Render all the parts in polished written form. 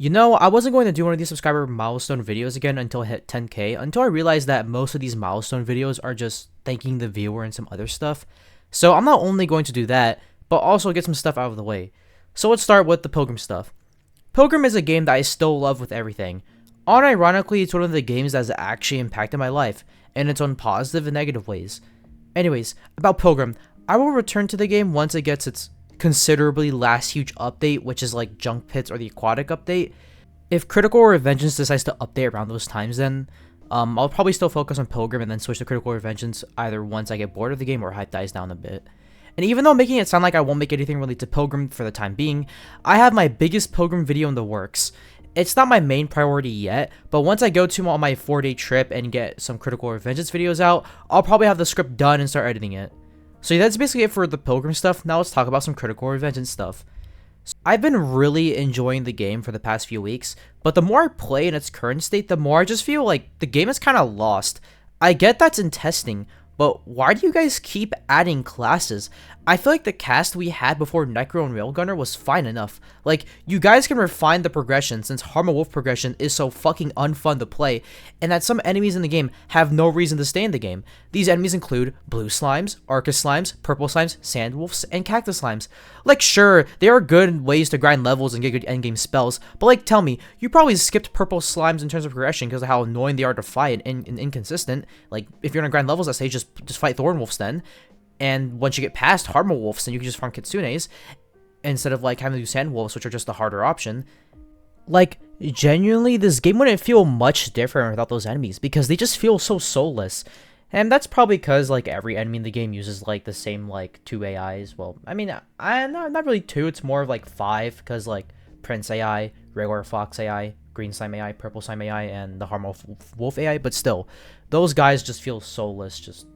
You know, I wasn't going to do one of these subscriber milestone videos again until I hit 10k, until I realized that most of these milestone videos are just thanking the viewer and some other stuff. So I'm not only going to do that, but also get some stuff out of the way. So let's start with the Pilgrim stuff. Pilgrim is a game that I still love with everything. Unironically, it's one of the games that has actually impacted my life, in its own positive and negative ways. Anyways, about Pilgrim, I will return to the game once it gets its considerably last huge update, which is like Junk Pits or the Aquatic update. If Critical Revengeance decides to update around those times, then I'll probably still focus on Pilgrim and then switch to Critical Revengeance either once I get bored of the game or hype dies down a bit. And even though making it sound like I won't make anything related to Pilgrim for the time being, I have my biggest Pilgrim video in the works. It's not my main priority yet, but once I go to on my 4-day trip and get some Critical Revengeance videos out, I'll probably have the script done and start editing it. So that's basically it for the Pilgrim stuff. Now let's talk about some Critical Revengeance stuff. So I've been really enjoying the game for the past few weeks, but the more I play in its current state, the more I just feel like the game is kind of lost. I get that's in testing, but why do you guys keep adding classes? I feel like the cast we had before Necro and Railgunner was fine enough. Like, you guys can refine the progression since Harma Wolf progression is so fucking unfun to play, and that some enemies in the game have no reason to stay in the game. These enemies include blue slimes, Arcus slimes, purple slimes, sand wolves, and cactus slimes. Like, sure, there are good ways to grind levels and get good endgame spells, but like, tell me, you probably skipped purple slimes in terms of progression because of how annoying they are to fight and inconsistent. Like, if you're gonna grind levels, I say just fight Thorn Wolves then. And once you get past Harma Wolves, then you can just farm Kitsunes instead of like having to do Sand Wolves, which are just the harder option. Like, genuinely, this game wouldn't feel much different without those enemies because they just feel so soulless. And that's probably because like every enemy in the game uses like the same like 2 AIs. Well, I mean, not really 2, it's more of like 5 because like Prince AI, regular Fox AI, Green Slime AI, Purple Slime AI, and the Harma Wolf AI. But still, those guys just feel soulless, just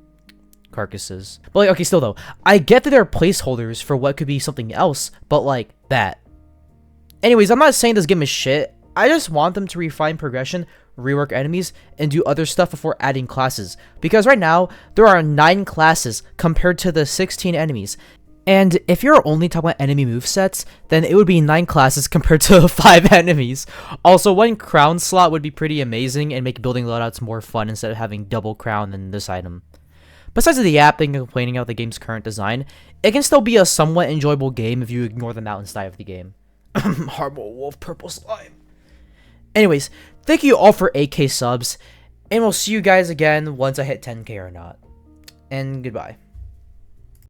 carcasses. But like, okay, still though, I get that there are placeholders for what could be something else, but like that. Anyways, I'm not saying this game is shit. I just want them to refine progression, rework enemies, and do other stuff before adding classes. Because right now, there are 9 classes compared to the 16 enemies. And if you're only talking about enemy movesets, then it would be 9 classes compared to 5 enemies. Also, 1 crown slot would be pretty amazing and make building loadouts more fun instead of having double crown in this item. Besides the app and complaining about the game's current design, it can still be a somewhat enjoyable game if you ignore the mountain style of the game. Harma Wolf Purple Slime. Anyways, thank you all for 8k subs, and we'll see you guys again once I hit 10k or not. And goodbye.